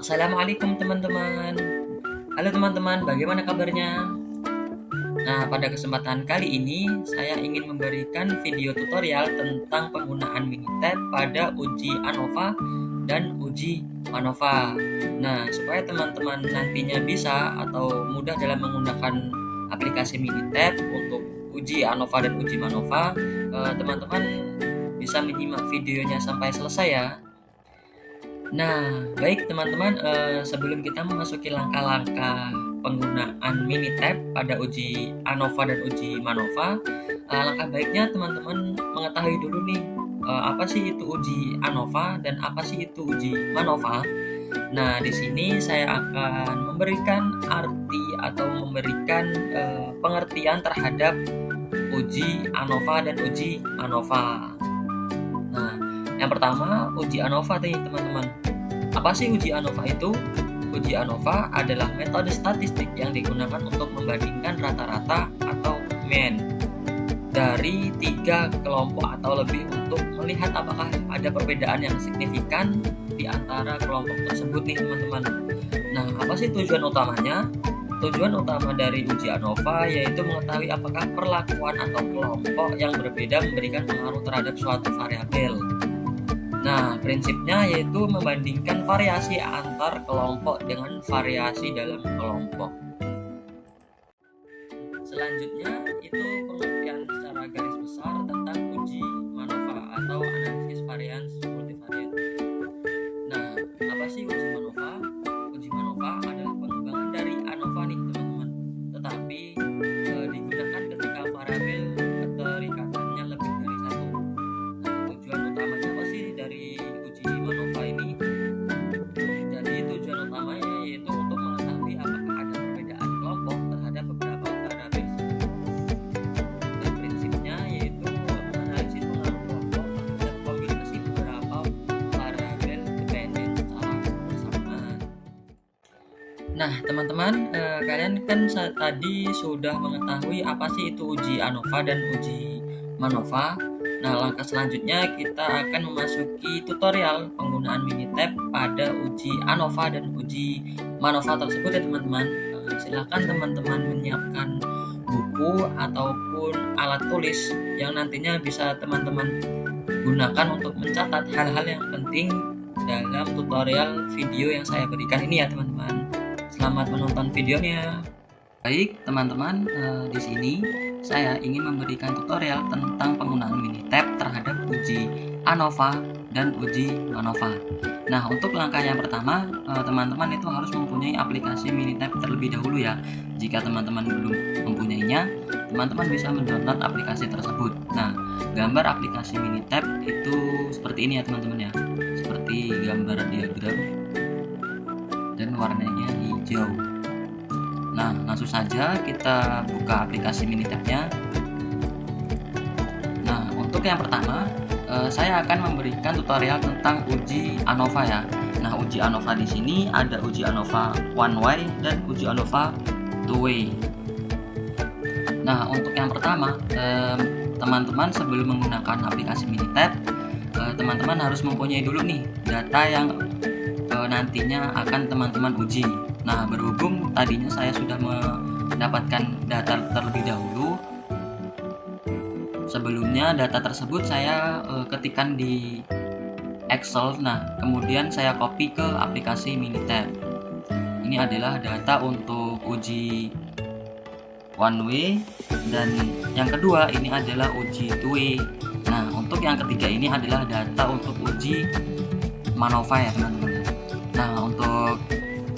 Assalamualaikum teman-teman. Halo teman-teman, bagaimana kabarnya? Nah, pada kesempatan kali ini saya ingin memberikan video tutorial tentang penggunaan Minitab pada uji ANOVA dan uji MANOVA. Nah, supaya teman-teman nantinya bisa atau mudah dalam menggunakan aplikasi Minitab untuk uji ANOVA dan uji MANOVA, teman-teman bisa menyimak videonya sampai selesai ya. Nah, baik teman-teman, sebelum kita memasuki langkah-langkah penggunaan Minitab pada uji ANOVA dan uji MANOVA, langkah baiknya teman-teman mengetahui dulu nih, apa sih itu uji ANOVA dan apa sih itu uji MANOVA. Nah, di sini saya akan memberikan arti atau memberikan pengertian terhadap uji ANOVA dan uji MANOVA. Nah, yang pertama uji ANOVA nih teman-teman. Apa sih uji ANOVA itu? Uji ANOVA adalah metode statistik yang digunakan untuk membandingkan rata-rata atau mean dari 3 kelompok atau lebih untuk melihat apakah ada perbedaan yang signifikan di antara kelompok tersebut nih teman-teman. Nah, apa sih tujuan utamanya? Tujuan utama dari uji ANOVA yaitu mengetahui apakah perlakuan atau kelompok yang berbeda memberikan pengaruh terhadap suatu variabel. Nah, prinsipnya yaitu membandingkan variasi antar kelompok dengan variasi dalam kelompok. Selanjutnya, itu pengertian secara garis besar tentang uji MANOVA atau analisis varians multivariate. Nah, apa sih uji MANOVA? Uji MANOVA adalah pengembangan dari ANOVA nih teman-teman, tetapi digunakan ketika variabel keterikatannya lebih dari satu. Nah, tujuan utamanya apa sih dari uji MANOVA ini? Jadi tujuan utamanya yaitu untuk mengetahui apakah ada perbedaan kelompok terhadap beberapa variabel. Dan prinsipnya yaitu menganalisis pengaruh kelompok terhadap kombinasi beberapa variabel dependen secara bersamaan. Nah, teman-teman, kalian kan tadi sudah mengetahui apa sih itu uji ANOVA dan uji MANOVA. Nah, langkah selanjutnya kita akan memasuki tutorial penggunaan Minitab pada uji ANOVA dan uji MANOVA tersebut ya teman-teman. Silakan teman-teman menyiapkan buku ataupun alat tulis yang nantinya bisa teman-teman gunakan untuk mencatat hal-hal yang penting dalam tutorial video yang saya berikan ini ya teman-teman. Selamat menonton videonya. Baik teman-teman, di sini saya ingin memberikan tutorial tentang penggunaan Minitab terhadap uji ANOVA dan uji MANOVA. Nah, untuk langkah yang pertama, teman-teman itu harus mempunyai aplikasi Minitab terlebih dahulu ya. Jika teman-teman belum mempunyainya, teman-teman bisa mendownload aplikasi tersebut. Nah, gambar aplikasi Minitab itu seperti ini ya teman-teman ya. Seperti gambar diagram dan warnanya hijau. Nah, langsung saja kita buka aplikasi Minitabnya. Nah, untuk yang pertama, saya akan memberikan tutorial tentang uji ANOVA ya. Nah, uji ANOVA di sini ada uji ANOVA one way dan uji ANOVA two way. Nah, untuk yang pertama, teman-teman sebelum menggunakan aplikasi Minitab, teman-teman harus mempunyai dulu nih data yang nantinya akan teman-teman uji. Nah, berhubung tadinya saya sudah mendapatkan data terlebih dahulu, sebelumnya data tersebut saya ketikkan di Excel. Nah, kemudian saya copy ke aplikasi Minitab. Ini adalah data untuk uji one way, dan yang kedua ini adalah uji two way. Nah, untuk yang ketiga ini adalah data untuk uji MANOVA ya teman-teman. Nah, untuk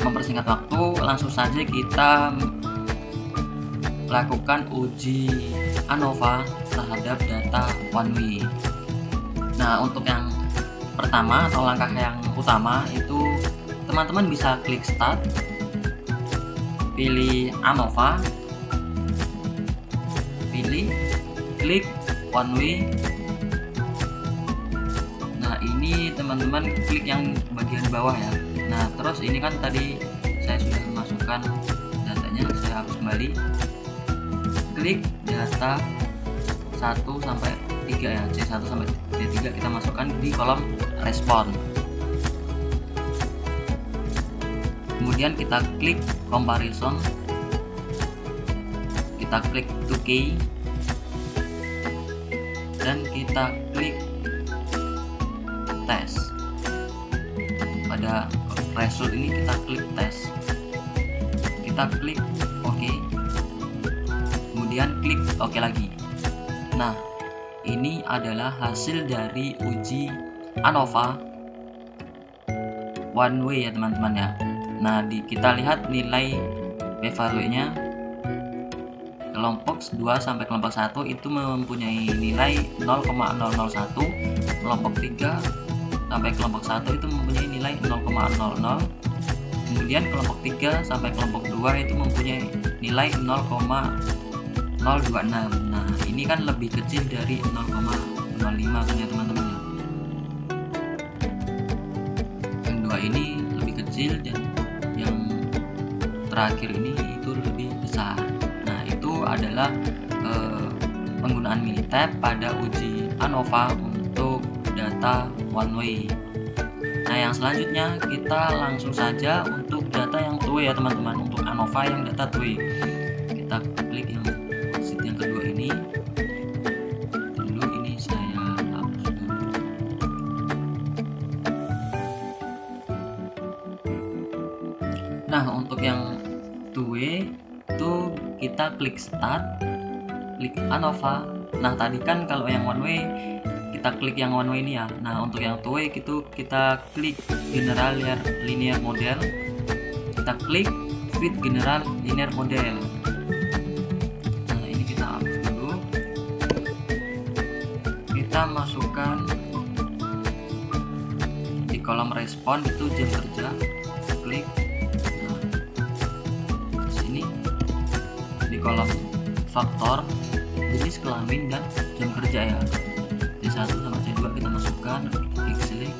mempersingkat waktu, langsung saja kita lakukan uji ANOVA terhadap data one way. Nah, untuk yang pertama atau langkah yang utama itu teman-teman bisa klik start, pilih ANOVA, pilih klik one way. Nah, ini teman-teman klik yang bagian bawah ya. Nah, terus ini kan tadi saya sudah memasukkan datanya, saya hapus kembali. Klik data 1 sampai 3 ya, C1 sampai C3 kita masukkan di kolom respon. Kemudian kita klik comparison, kita klik 2K, dan kita klik tes. Pada result ini kita klik tes, kita klik OK, kemudian klik OK lagi. Nah, ini adalah hasil dari uji ANOVA one way ya teman-teman ya. Nah, kita lihat nilai p-value-nya. Kelompok 2 sampai kelompok 1 itu mempunyai nilai 0,001, kelompok 3 sampai kelompok 1 itu mempunyai nilai 0,00, kemudian kelompok 3 sampai kelompok 2 itu mempunyai nilai 0,026. Nah, ini kan lebih kecil dari 0,05 kan ya teman-teman ya. Yang dua ini lebih kecil dan yang terakhir ini itu lebih besar. Nah, itu adalah penggunaan Minitab pada uji ANOVA untuk data one way. Nah, yang selanjutnya kita langsung saja untuk data yang two way ya teman-teman. Untuk ANOVA yang data two way, kita klik yang sheet yang kedua ini. Dulu ini saya hapus dulu. Nah, untuk yang two way itu kita klik start, klik ANOVA. Nah, tadi kan kalau yang one way kita klik yang one way ini ya. Nah, untuk yang two way itu kita klik general linear model, kita klik fit general linear model. Nah, ini kita hapus dulu, kita masukkan di kolom respon itu jam kerja, klik. Nah, sini di kolom faktor jenis kelamin dan jam kerja ya, C1 sama C2 kita masukkan, klik select,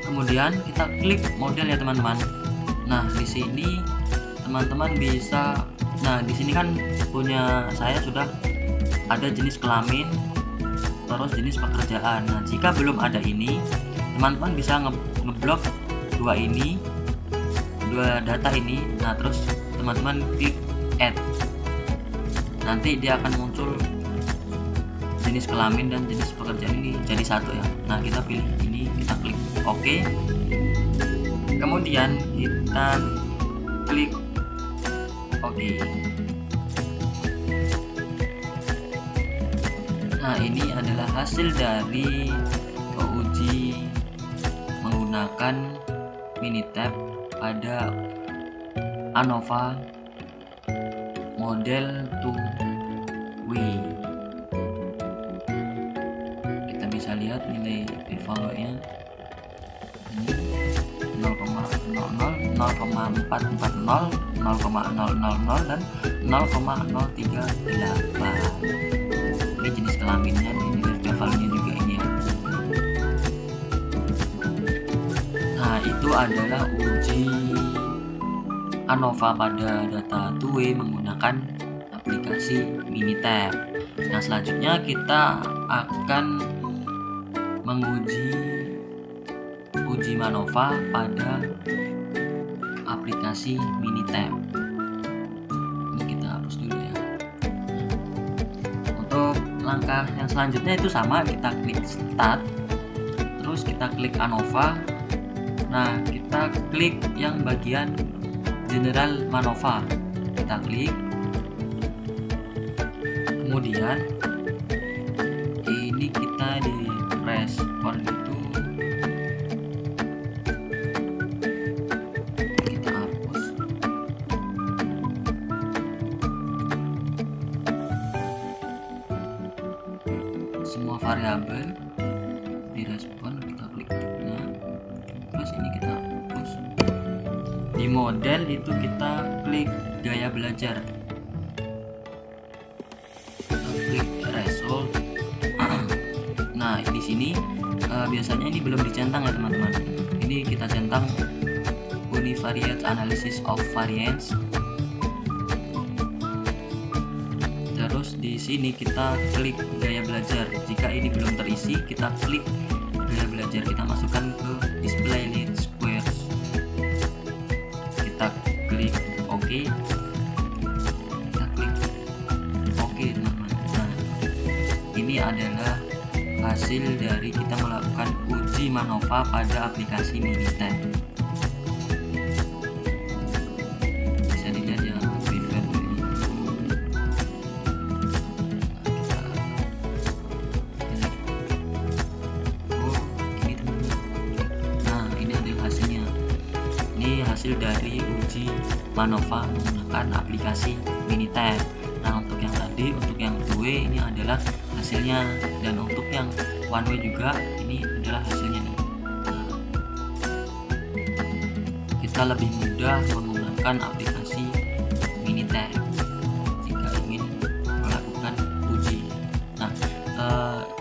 kemudian kita klik model ya teman-teman. Nah, di sini teman-teman bisa, nah di sini kan punya saya sudah ada jenis kelamin terus jenis pekerjaan. Nah, jika belum ada ini, teman-teman bisa ngeblok dua data ini. Nah, terus teman-teman klik add, nanti dia akan muncul jenis kelamin dan jenis pekerjaan ini jadi satu ya. Nah, kita pilih ini, kita klik OK, kemudian kita klik OK. Nah, ini adalah hasil dari uji menggunakan Minitab pada ANOVA model 2way. Kita bisa lihat nilai p-value-nya ini 0,00, 0,440, 0,000 dan 0,038. Ini jenis kelaminnya, ini p-value-nya juga ini ya. Nah, itu adalah uji ANOVA pada data two-way menggunakan aplikasi Minitab. Nah, selanjutnya kita akan menguji uji MANOVA pada aplikasi Minitab. Ini kita hapus dulu ya. Untuk langkah yang selanjutnya itu sama, kita klik start, terus kita klik ANOVA. Nah, kita klik yang bagian general MANOVA, kita klik, kemudian ini kita di respon itu kita hapus. Semua variabel di respon kita klik, nah terus ini kita hapus. Di model itu kita klik gaya belajar, kita klik result. Nah, di sini biasanya ini belum dicentang ya teman-teman. Ini kita centang univariate analysis of variance. Terus di sini kita klik gaya belajar. Jika ini belum terisi, kita klik gaya belajar, kita masukkan ke display lead square. kita klik OK, kita klik OK teman-teman. Nah, ini adalah hasil dari kita melakukan uji MANOVA pada aplikasi Minitab. Bisa dilihat ya preview ini. Nah, ini adalah hasilnya. Ini hasil dari uji MANOVA menggunakan aplikasi Minitab. Nah, untuk yang tadi, untuk yang two way ini adalah hasilnya, dan untuk yang one way juga ini adalah hasilnya nih. Nah, kita lebih mudah menggunakan aplikasi Minitab jika ingin melakukan uji. Nah,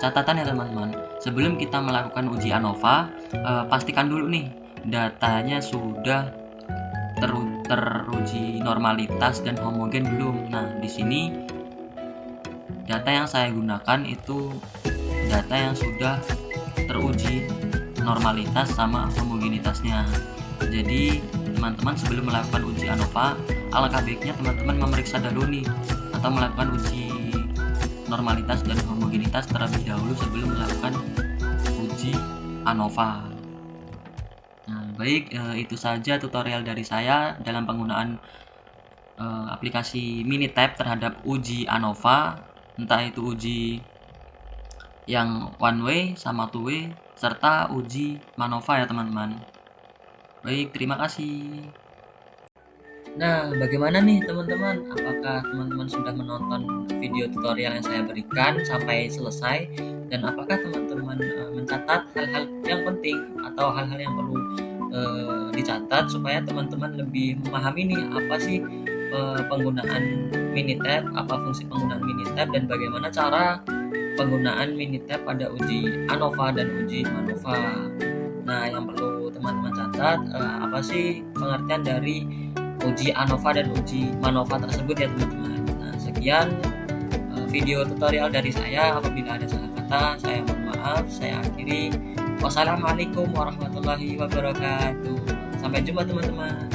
catatan ya teman-teman, sebelum kita melakukan uji ANOVA, pastikan dulu nih datanya sudah teruji normalitas dan homogen belum. Nah, di sini data yang saya gunakan itu data yang sudah teruji normalitas sama homogenitasnya. Jadi teman-teman sebelum melakukan uji ANOVA, alangkah baiknya teman-teman memeriksa dulu nih atau melakukan uji normalitas dan homogenitas terlebih dahulu sebelum melakukan uji ANOVA. Nah, baik, itu saja tutorial dari saya dalam penggunaan aplikasi Minitab terhadap uji ANOVA, entah itu uji yang one way sama two way serta uji MANOVA ya teman-teman. Baik, terima kasih. Nah, bagaimana nih teman-teman? Apakah teman-teman sudah menonton video tutorial yang saya berikan sampai selesai? Dan apakah teman-teman mencatat hal-hal yang penting atau hal-hal yang perlu dicatat supaya teman-teman lebih memahami nih apa sih penggunaan Minitab, apa fungsi penggunaan Minitab, dan bagaimana cara penggunaan Minitab pada uji ANOVA dan uji MANOVA. Nah, yang perlu teman-teman catat apa sih pengertian dari uji ANOVA dan uji MANOVA tersebut ya teman-teman. Nah, sekian video tutorial dari saya. Apabila ada salah kata, saya mohon maaf. Saya akhiri. Wassalamualaikum warahmatullahi wabarakatuh. Sampai jumpa teman-teman.